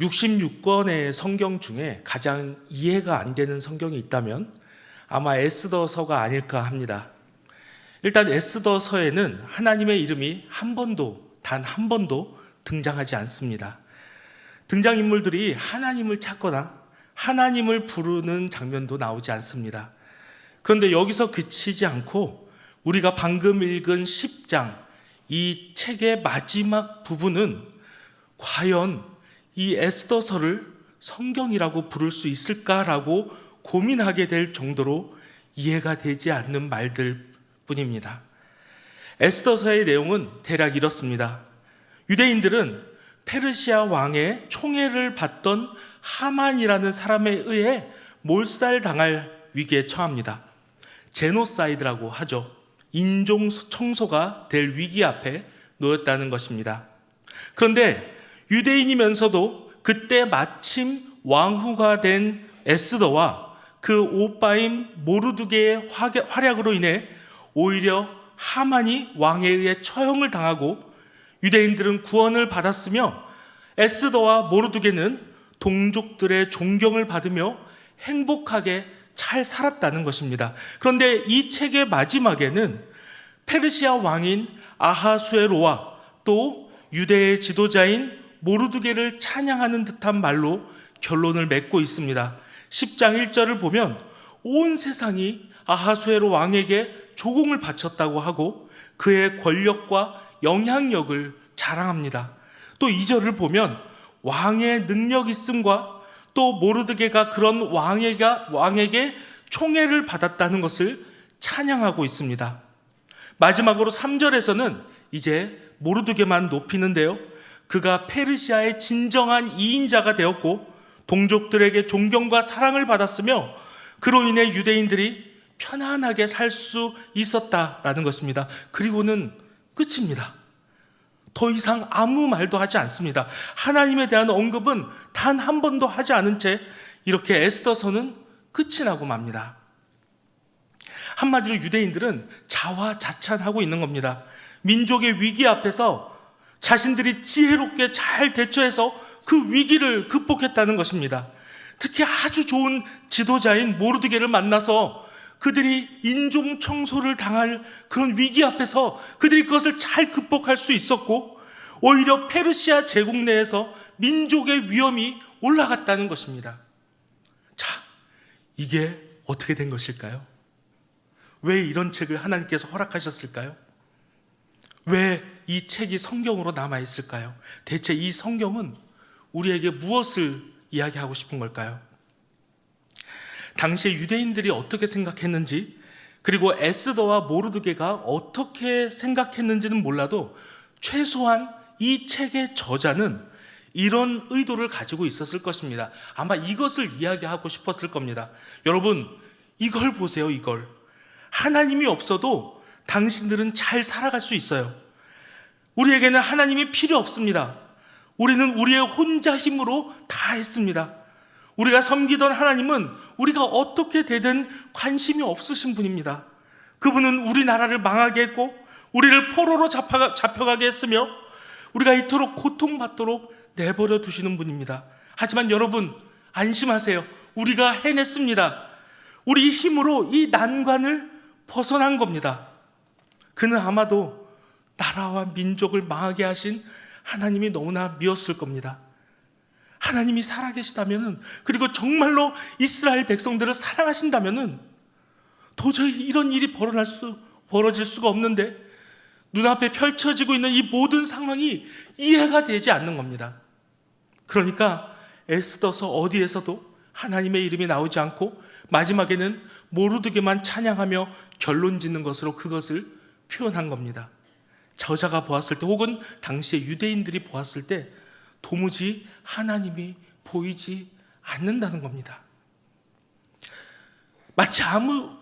66권의 성경 중에 가장 이해가 안 되는 성경이 있다면 아마 에스더서가 아닐까 합니다. 일단 에스더서에는 하나님의 이름이 단 한 번도 등장하지 않습니다. 등장인물들이 하나님을 찾거나 하나님을 부르는 장면도 나오지 않습니다. 그런데 여기서 그치지 않고 우리가 방금 읽은 10장, 이 책의 마지막 부분은 과연 이 에스더서를 성경이라고 부를 수 있을까라고 고민하게 될 정도로 이해가 되지 않는 말들 뿐입니다. 에스더서의 내용은 대략 이렇습니다. 유대인들은 페르시아 왕의 총애를 받던 하만이라는 사람에 의해 몰살당할 위기에 처합니다. 제노사이드라고 하죠. 인종 청소가 될 위기 앞에 놓였다는 것입니다. 그런데 유대인이면서도 그때 마침 왕후가 된 에스더와 그 오빠인 모르드게의 활약으로 인해 오히려 하만이 왕에 의해 처형을 당하고 유대인들은 구원을 받았으며 에스더와 모르드게는 동족들의 존경을 받으며 행복하게 잘 살았다는 것입니다. 그런데 이 책의 마지막에는 페르시아 왕인 아하수에로와 또 유대의 지도자인 모르드게를 찬양하는 듯한 말로 결론을 맺고 있습니다. 10장 1절을 보면 온 세상이 아하수에로 왕에게 조공을 바쳤다고 하고 그의 권력과 영향력을 자랑합니다. 또 2절을 보면 왕의 능력 있음과 또 모르드게가 그런 왕에게 총애를 받았다는 것을 찬양하고 있습니다. 마지막으로 3절에서는 이제 모르드게만 높이는데요, 그가 페르시아의 진정한 이인자가 되었고 동족들에게 존경과 사랑을 받았으며 그로 인해 유대인들이 편안하게 살 수 있었다라는 것입니다. 그리고는 끝입니다. 더 이상 아무 말도 하지 않습니다. 하나님에 대한 언급은 단 한 번도 하지 않은 채 이렇게 에스더서는 끝이 나고 맙니다. 한마디로 유대인들은 자화자찬하고 있는 겁니다. 민족의 위기 앞에서 자신들이 지혜롭게 잘 대처해서 그 위기를 극복했다는 것입니다. 특히 아주 좋은 지도자인 모르드게를 만나서 그들이 인종 청소를 당할 그런 위기 앞에서 그들이 그것을 잘 극복할 수 있었고 오히려 페르시아 제국 내에서 민족의 위험이 올라갔다는 것입니다. 자, 이게 어떻게 된 것일까요? 왜 이런 책을 하나님께서 허락하셨을까요? 왜 이 책이 성경으로 남아있을까요? 대체 이 성경은 우리에게 무엇을 이야기하고 싶은 걸까요? 당시에 유대인들이 어떻게 생각했는지, 그리고 에스더와 모르드게가 어떻게 생각했는지는 몰라도 최소한 이 책의 저자는 이런 의도를 가지고 있었을 것입니다. 아마 이것을 이야기하고 싶었을 겁니다. 여러분, 이걸 보세요. 이걸. 하나님이 없어도 당신들은 잘 살아갈 수 있어요. 우리에게는 하나님이 필요 없습니다. 우리는 우리의 혼자 힘으로 다 했습니다. 우리가 섬기던 하나님은 우리가 어떻게 되든 관심이 없으신 분입니다. 그분은 우리나라를 망하게 했고 우리를 포로로 잡혀가게 했으며 우리가 이토록 고통받도록 내버려 두시는 분입니다. 하지만 여러분, 안심하세요. 우리가 해냈습니다. 우리 힘으로 이 난관을 벗어난 겁니다. 그는 아마도 나라와 민족을 망하게 하신 하나님이 너무나 미웠을 겁니다. 하나님이 살아계시다면, 그리고 정말로 이스라엘 백성들을 사랑하신다면 도저히 이런 일이 벌어질 수가 없는데 눈앞에 펼쳐지고 있는 이 모든 상황이 이해가 되지 않는 겁니다. 그러니까 에스더서 어디에서도 하나님의 이름이 나오지 않고 마지막에는 모르드게만 찬양하며 결론 짓는 것으로 그것을 표현한 겁니다. 저자가 보았을 때 혹은 당시의 유대인들이 보았을 때 도무지 하나님이 보이지 않는다는 겁니다. 마치 아무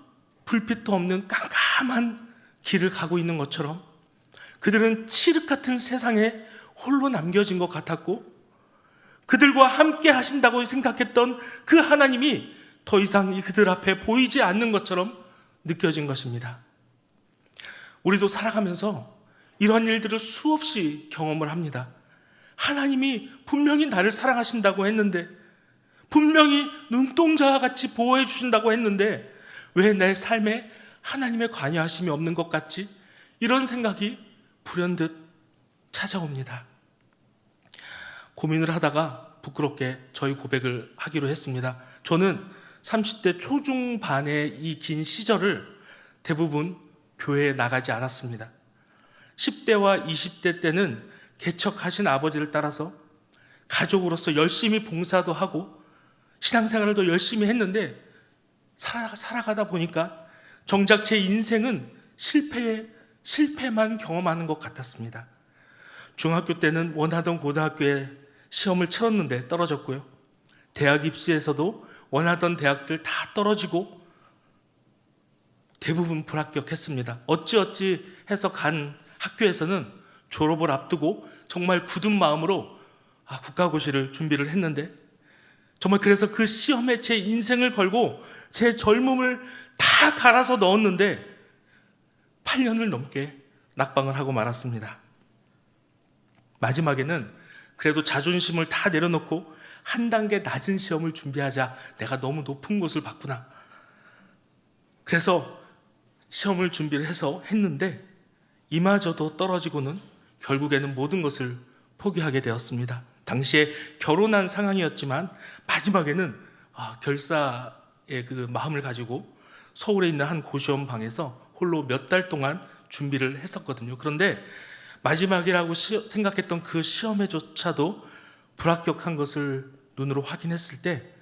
불빛도 없는 깜깜한 길을 가고 있는 것처럼 그들은 칠흑 같은 세상에 홀로 남겨진 것 같았고 그들과 함께 하신다고 생각했던 그 하나님이 더 이상 그들 앞에 보이지 않는 것처럼 느껴진 것입니다. 우리도 살아가면서 이런 일들을 수없이 경험을 합니다. 하나님이 분명히 나를 사랑하신다고 했는데, 분명히 눈동자와 같이 보호해 주신다고 했는데 왜 내 삶에 하나님의 관여하심이 없는 것 같지? 이런 생각이 불현듯 찾아옵니다. 고민을 하다가 부끄럽게 저희 고백을 하기로 했습니다. 저는 30대 초중반의 이 긴 시절을 대부분 교회에 나가지 않았습니다. 10대와 20대 때는 개척하신 아버지를 따라서 가족으로서 열심히 봉사도 하고 신앙생활도 열심히 했는데 살아가다 보니까 정작 제 인생은 실패만 경험하는 것 같았습니다. 중학교 때는 원하던 고등학교에 시험을 치렀는데 떨어졌고요. 대학 입시에서도 원하던 대학들 다 떨어지고 대부분 불합격했습니다. 어찌어찌 해서 간 학교에서는 졸업을 앞두고 정말 굳은 마음으로 국가고시를 준비를 했는데, 정말 그래서 그 시험에 제 인생을 걸고 제 젊음을 다 갈아서 넣었는데 8년을 넘게 낙방을 하고 말았습니다. 마지막에는 그래도 자존심을 다 내려놓고 한 단계 낮은 시험을 준비하자. 내가 너무 높은 곳을 봤구나. 그래서 시험을 준비를 해서 했는데 이마저도 떨어지고는 결국에는 모든 것을 포기하게 되었습니다. 당시에 결혼한 상황이었지만 마지막에는 결사의 그 마음을 가지고 서울에 있는 한 고시원 방에서 홀로 몇 달 동안 준비를 했었거든요. 그런데 마지막이라고 생각했던 그 시험에조차도 불합격한 것을 눈으로 확인했을 때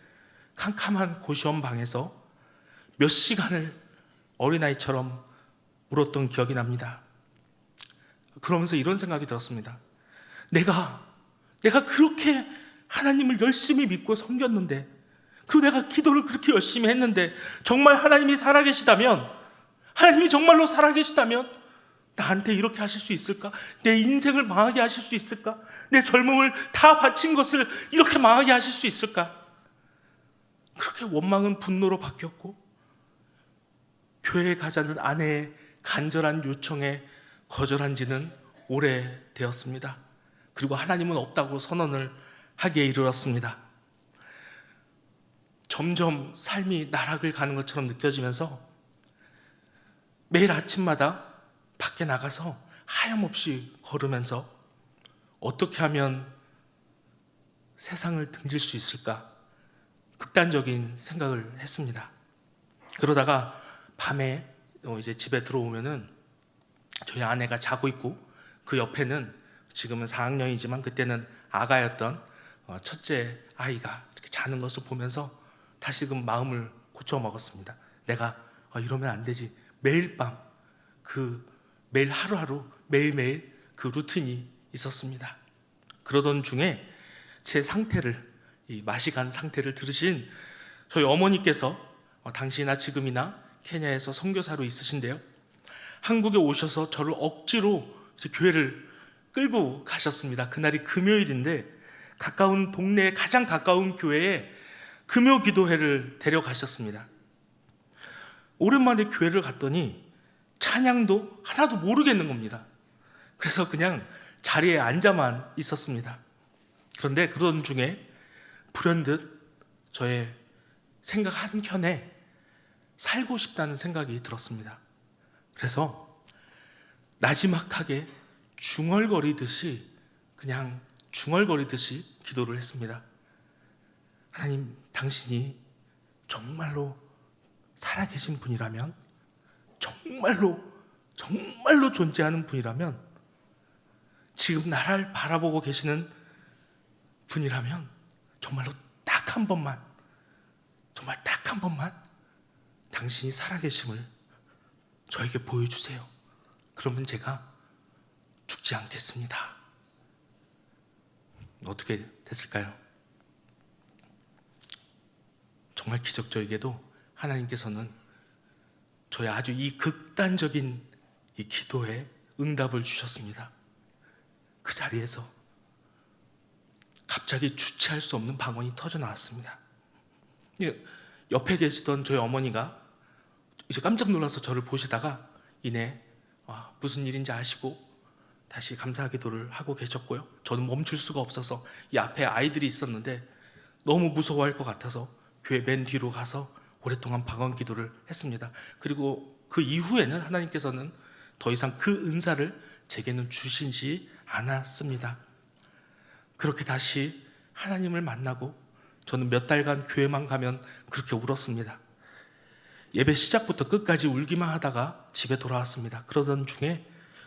캄캄한 고시원 방에서 몇 시간을 어린아이처럼 울었던 기억이 납니다. 그러면서 이런 생각이 들었습니다. 내가 그렇게 하나님을 열심히 믿고 섬겼는데, 그리고 내가 기도를 그렇게 열심히 했는데, 정말 하나님이 살아계시다면, 하나님이 정말로 살아계시다면 나한테 이렇게 하실 수 있을까? 내 인생을 망하게 하실 수 있을까? 내 젊음을 다 바친 것을 이렇게 망하게 하실 수 있을까? 그렇게 원망은 분노로 바뀌었고, 교회에 가자는 아내의 간절한 요청에 거절한 지는 오래되었습니다. 그리고 하나님은 없다고 선언을 하기에 이르렀습니다. 점점 삶이 나락을 가는 것처럼 느껴지면서 매일 아침마다 밖에 나가서 하염없이 걸으면서 어떻게 하면 세상을 등질 수 있을까? 극단적인 생각을 했습니다. 그러다가 밤에 이제 집에 들어오면은 저희 아내가 자고 있고 그 옆에는 지금은 4학년이지만 그때는 아가였던 첫째 아이가 이렇게 자는 것을 보면서 다시금 마음을 고쳐 먹었습니다. 내가 이러면 안 되지. 매일 밤 매일 하루하루 매일매일 그 루틴이 있었습니다. 그러던 중에 제 상태를, 이 마시간 상태를 들으신 저희 어머니께서 당시나 지금이나 케냐에서 선교사로 있으신데요, 한국에 오셔서 저를 억지로 이제 교회를 끌고 가셨습니다. 그날이 금요일인데 가까운 동네에 가장 가까운 교회에 금요 기도회를 데려가셨습니다. 오랜만에 교회를 갔더니 찬양도 하나도 모르겠는 겁니다. 그래서 그냥 자리에 앉아만 있었습니다. 그런데 그런 중에 불현듯 저의 생각 한켠에 살고 싶다는 생각이 들었습니다. 그래서 나지막하게 중얼거리듯이 기도를 했습니다. 하나님, 당신이 정말로 살아계신 분이라면, 정말로 존재하는 분이라면, 지금 나를 바라보고 계시는 분이라면 정말로 딱 한 번만 당신이 살아계심을 저에게 보여주세요. 그러면 제가 죽지 않겠습니다. 어떻게 됐을까요? 정말 기적적이게도 하나님께서는 저의 아주 이 극단적인 이 기도에 응답을 주셨습니다. 그 자리에서 갑자기 주체할 수 없는 방언이 터져 나왔습니다. 옆에 계시던 저희 어머니가 이제 깜짝 놀라서 저를 보시다가 이내 무슨 일인지 아시고 다시 감사 기도를 하고 계셨고요. 저는 멈출 수가 없어서 이 앞에 아이들이 있었는데 너무 무서워할 것 같아서 교회 맨 뒤로 가서 오랫동안 방언 기도를 했습니다. 그리고 그 이후에는 하나님께서는 더 이상 그 은사를 제게는 주시지 않았습니다. 그렇게 다시 하나님을 만나고 저는 몇 달간 교회만 가면 그렇게 울었습니다. 예배 시작부터 끝까지 울기만 하다가 집에 돌아왔습니다. 그러던 중에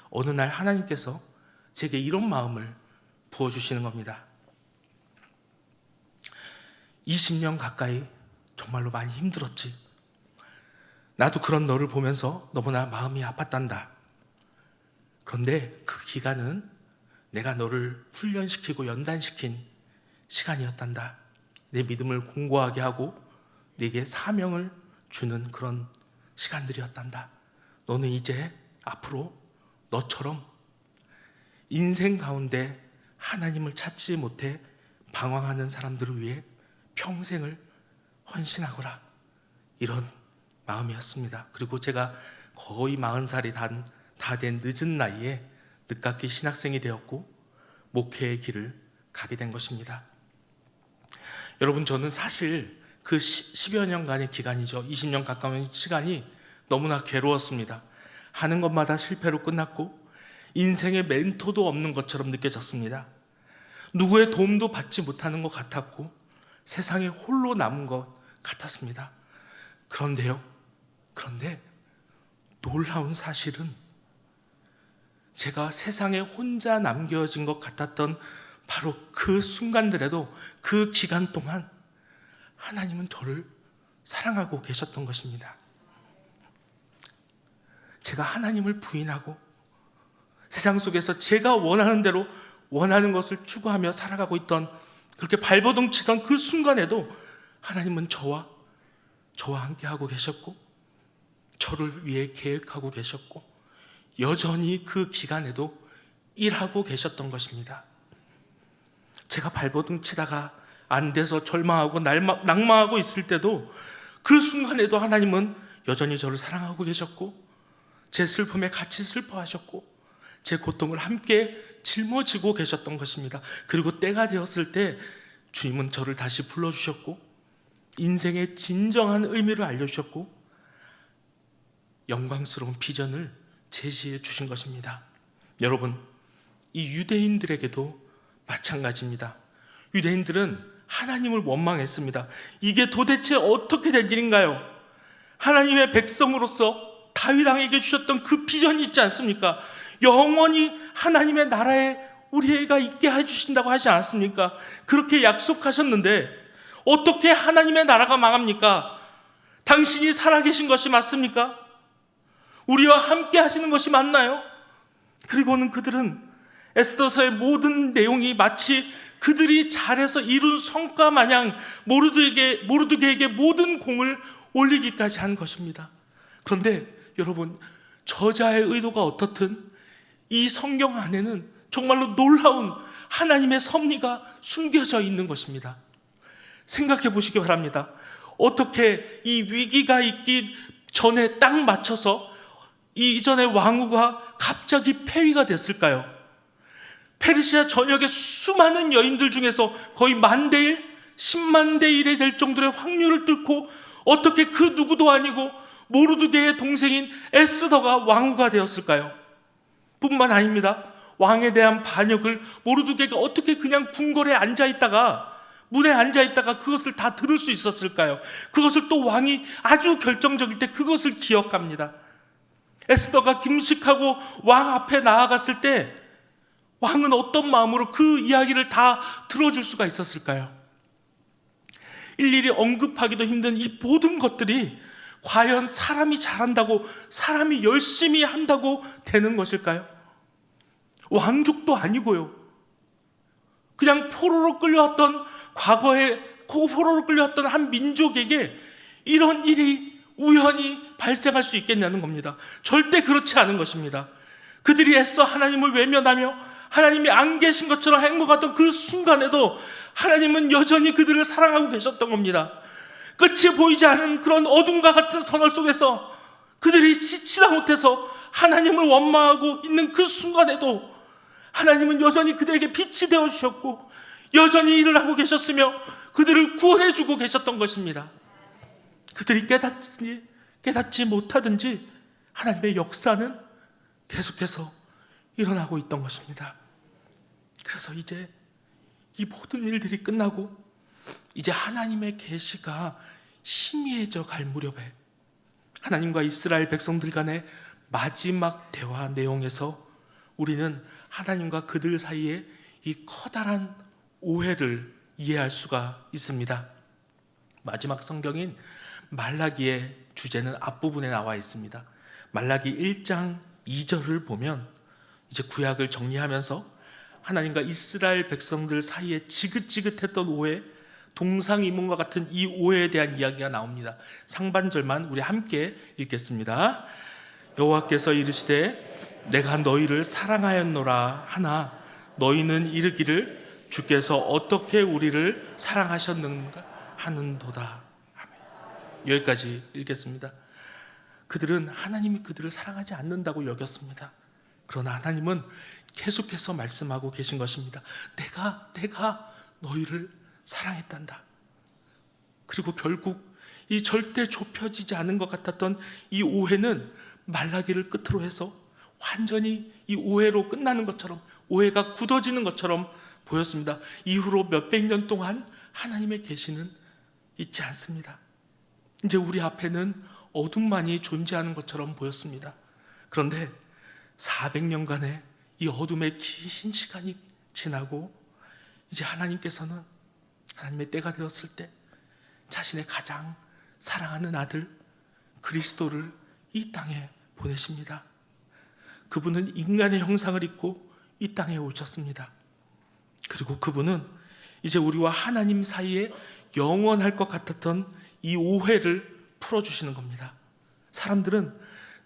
어느 날 하나님께서 제게 이런 마음을 부어주시는 겁니다. 20년 가까이 정말로 많이 힘들었지. 나도 그런 너를 보면서 너무나 마음이 아팠단다. 그런데 그 기간은 내가 너를 훈련시키고 연단시킨 시간이었단다. 내 믿음을 공고하게 하고 내게 사명을 주는 그런 시간들이었단다. 너는 이제 앞으로 너처럼 인생 가운데 하나님을 찾지 못해 방황하는 사람들을 위해 평생을 헌신하거라. 이런 마음이었습니다. 그리고 제가 거의 40살이 다 된 늦은 나이에 늦깎이 신학생이 되었고 목회의 길을 가게 된 것입니다. 여러분, 저는 사실 그 10여 년간의 기간이죠. 20년 가까운 시간이 너무나 괴로웠습니다. 하는 것마다 실패로 끝났고 인생의 멘토도 없는 것처럼 느껴졌습니다. 누구의 도움도 받지 못하는 것 같았고 세상에 홀로 남은 것 같았습니다. 그런데 놀라운 사실은 제가 세상에 혼자 남겨진 것 같았던 바로 그 순간들에도 그 기간 동안 하나님은 저를 사랑하고 계셨던 것입니다. 제가 하나님을 부인하고 세상 속에서 제가 원하는 대로 원하는 것을 추구하며 살아가고 있던, 그렇게 발버둥 치던 그 순간에도 하나님은 저와 함께 하고 계셨고 저를 위해 계획하고 계셨고 여전히 그 기간에도 일하고 계셨던 것입니다. 제가 발버둥 치다가 안 돼서 절망하고 낙망하고 있을 때도 그 순간에도 하나님은 여전히 저를 사랑하고 계셨고 제 슬픔에 같이 슬퍼하셨고 제 고통을 함께 짊어지고 계셨던 것입니다. 그리고 때가 되었을 때 주님은 저를 다시 불러주셨고 인생의 진정한 의미를 알려주셨고 영광스러운 비전을 제시해 주신 것입니다. 여러분, 이 유대인들에게도 마찬가지입니다. 유대인들은 하나님을 원망했습니다. 이게 도대체 어떻게 된 일인가요? 하나님의 백성으로서 다윗 왕에게 주셨던 그 비전이 있지 않습니까? 영원히 하나님의 나라에 우리 애가 있게 해주신다고 하지 않았습니까? 그렇게 약속하셨는데 어떻게 하나님의 나라가 망합니까? 당신이 살아계신 것이 맞습니까? 우리와 함께 하시는 것이 맞나요? 그리고는 그들은 에스더서의 모든 내용이 마치 그들이 잘해서 이룬 성과 마냥 모르드게에게 모든 공을 올리기까지 한 것입니다. 그런데 여러분, 저자의 의도가 어떻든 이 성경 안에는 정말로 놀라운 하나님의 섭리가 숨겨져 있는 것입니다. 생각해 보시기 바랍니다. 어떻게 이 위기가 있기 전에 딱 맞춰서 이전의 왕후가 갑자기 폐위가 됐을까요? 페르시아 전역의 수많은 여인들 중에서 거의 10,000대 1, 10만 대 1에 될 정도의 확률을 뚫고 어떻게 그 누구도 아니고 모르드게의 동생인 에스더가 왕후가 되었을까요? 뿐만 아닙니다. 왕에 대한 반역을 모르드게가 어떻게 그냥 궁궐에 앉아있다가 문에 앉아있다가 그것을 다 들을 수 있었을까요? 그것을 또 왕이 아주 결정적일 때 그것을 기억합니다. 에스더가 금식하고 왕 앞에 나아갔을 때 왕은 어떤 마음으로 그 이야기를 다 들어줄 수가 있었을까요? 일일이 언급하기도 힘든 이 모든 것들이 과연 사람이 잘한다고, 사람이 열심히 한다고 되는 것일까요? 왕족도 아니고요. 그냥 포로로 끌려왔던, 과거에 포로로 끌려왔던 한 민족에게 이런 일이 우연히 발생할 수 있겠냐는 겁니다. 절대 그렇지 않은 것입니다. 그들이 애써 하나님을 외면하며 하나님이 안 계신 것처럼 행복하던 그 순간에도 하나님은 여전히 그들을 사랑하고 계셨던 겁니다. 끝이 보이지 않은 그런 어둠과 같은 터널 속에서 그들이 지치다 못해서 하나님을 원망하고 있는 그 순간에도 하나님은 여전히 그들에게 빛이 되어주셨고 여전히 일을 하고 계셨으며 그들을 구원해주고 계셨던 것입니다. 그들이 깨닫지 못하든지 하나님의 역사는 계속해서 일어나고 있던 것입니다. 그래서 이제 이 모든 일들이 끝나고 이제 하나님의 계시가 희미해져 갈 무렵에 하나님과 이스라엘 백성들 간의 마지막 대화 내용에서 우리는 하나님과 그들 사이에 이 커다란 오해를 이해할 수가 있습니다. 마지막 성경인 말라기의 주제는 앞부분에 나와 있습니다. 말라기 1장 2절을 보면 이제 구약을 정리하면서 하나님과 이스라엘 백성들 사이에 지긋지긋했던 오해, 동상이몽과 같은 이 오해에 대한 이야기가 나옵니다. 상반절만 우리 함께 읽겠습니다. 여호와께서 이르시되 내가 너희를 사랑하였노라 하나 너희는 이르기를 주께서 어떻게 우리를 사랑하셨는가 하는도다. 아멘. 여기까지 읽겠습니다. 그들은 하나님이 그들을 사랑하지 않는다고 여겼습니다. 그러나 하나님은 계속해서 말씀하고 계신 것입니다. 내가 너희를 사랑했단다. 그리고 결국 이 절대 좁혀지지 않은 것 같았던 이 오해는 말라기를 끝으로 해서 완전히 이 오해로 끝나는 것처럼, 오해가 굳어지는 것처럼 보였습니다. 이후로 몇백 년 동안 하나님의 계시는 있지 않습니다. 이제 우리 앞에는 어둠만이 존재하는 것처럼 보였습니다. 그런데 400년간의 이 어둠의 긴 시간이 지나고 이제 하나님께서는 하나님의 때가 되었을 때 자신의 가장 사랑하는 아들 그리스도를 이 땅에 보내십니다. 그분은 인간의 형상을 입고 이 땅에 오셨습니다. 그리고 그분은 이제 우리와 하나님 사이에 영원할 것 같았던 이 오해를 풀어주시는 겁니다. 사람들은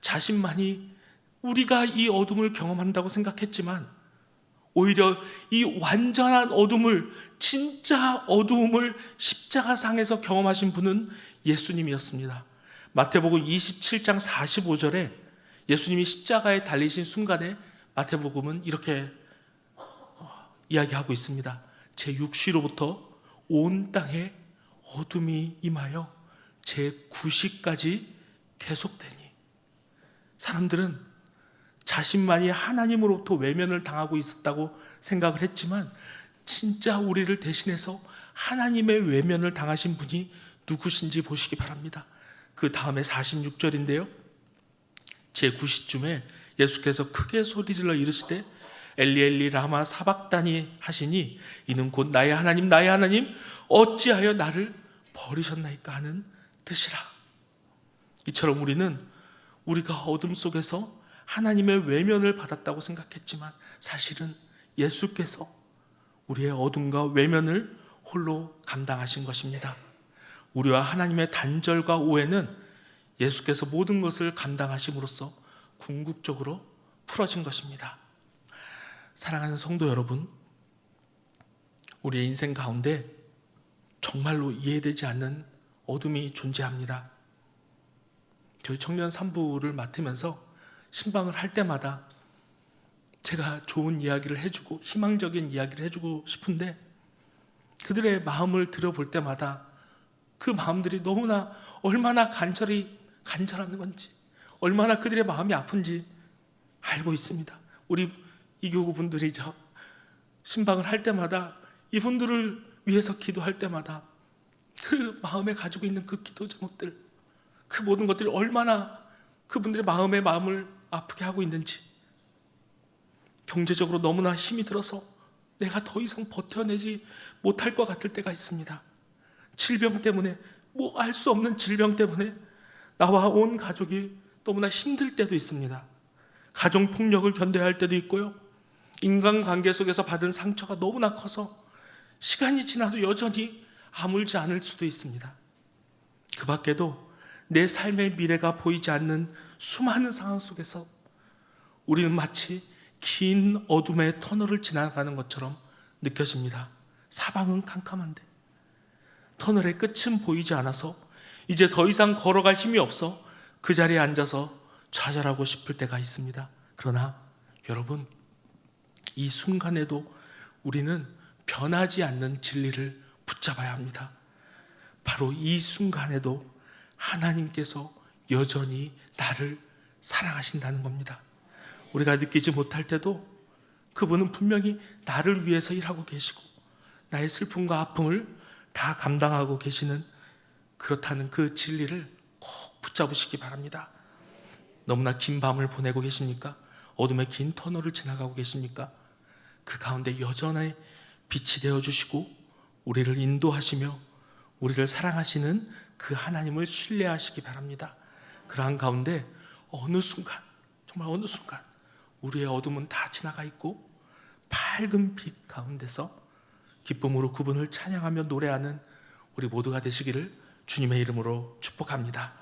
자신만이 우리가 이 어둠을 경험한다고 생각했지만 오히려 이 완전한 어둠을, 진짜 어두움을 십자가상에서 경험하신 분은 예수님이었습니다. 마태복음 27장 45절에 예수님이 십자가에 달리신 순간에 마태복음은 이렇게 이야기하고 있습니다. 제 육시로부터 온 땅에 어둠이 임하여 제 9시까지 계속되니. 사람들은 자신만이 하나님으로부터 외면을 당하고 있었다고 생각을 했지만 진짜 우리를 대신해서 하나님의 외면을 당하신 분이 누구신지 보시기 바랍니다. 그 다음에 46절인데요. 제 9시쯤에 예수께서 크게 소리질러 이르시되 엘리 엘리 라마 사박다니 하시니 이는 곧 나의 하나님 나의 하나님 어찌하여 나를 버리셨나이까 하는 뜻이라. 이처럼 우리는 우리가 어둠 속에서 하나님의 외면을 받았다고 생각했지만 사실은 예수께서 우리의 어둠과 외면을 홀로 감당하신 것입니다. 우리와 하나님의 단절과 오해는 예수께서 모든 것을 감당하심으로써 궁극적으로 풀어진 것입니다. 사랑하는 성도 여러분, 우리의 인생 가운데 정말로 이해되지 않는 어둠이 존재합니다. 저희 청년 3부를 맡으면서 신방을 할 때마다 제가 좋은 이야기를 해주고 희망적인 이야기를 해주고 싶은데 그들의 마음을 들어볼 때마다 그 마음들이 너무나 얼마나 간절한 건지, 얼마나 그들의 마음이 아픈지 알고 있습니다. 우리 이교구 분들이죠. 신방을 할 때마다 이분들을 위해서 기도할 때마다 그 마음에 가지고 있는 그 기도 제목들, 그 모든 것들이 얼마나 그분들의 마음을 아프게 하고 있는지, 경제적으로 너무나 힘이 들어서 내가 더 이상 버텨내지 못할 것 같을 때가 있습니다. 질병 때문에, 알 수 없는 질병 때문에 나와 온 가족이 너무나 힘들 때도 있습니다. 가정폭력을 견뎌야 할 때도 있고요. 인간관계 속에서 받은 상처가 너무나 커서 시간이 지나도 여전히 아물지 않을 수도 있습니다. 그 밖에도 내 삶의 미래가 보이지 않는 수많은 상황 속에서 우리는 마치 긴 어둠의 터널을 지나가는 것처럼 느껴집니다. 사방은 캄캄한데 터널의 끝은 보이지 않아서 이제 더 이상 걸어갈 힘이 없어 그 자리에 앉아서 좌절하고 싶을 때가 있습니다. 그러나 여러분, 이 순간에도 우리는 변하지 않는 진리를 붙잡아야 합니다. 바로 이 순간에도 하나님께서 여전히 나를 사랑하신다는 겁니다. 우리가 느끼지 못할 때도 그분은 분명히 나를 위해서 일하고 계시고 나의 슬픔과 아픔을 다 감당하고 계시는, 그렇다는 그 진리를 꼭 붙잡으시기 바랍니다. 너무나 긴 밤을 보내고 계십니까? 어둠의 긴 터널을 지나가고 계십니까? 그 가운데 여전히 빛이 되어주시고 우리를 인도하시며 우리를 사랑하시는 그 하나님을 신뢰하시기 바랍니다. 그러한 가운데 어느 순간, 정말 어느 순간 우리의 어둠은 다 지나가 있고 밝은 빛 가운데서 기쁨으로 그분을 찬양하며 노래하는 우리 모두가 되시기를 주님의 이름으로 축복합니다.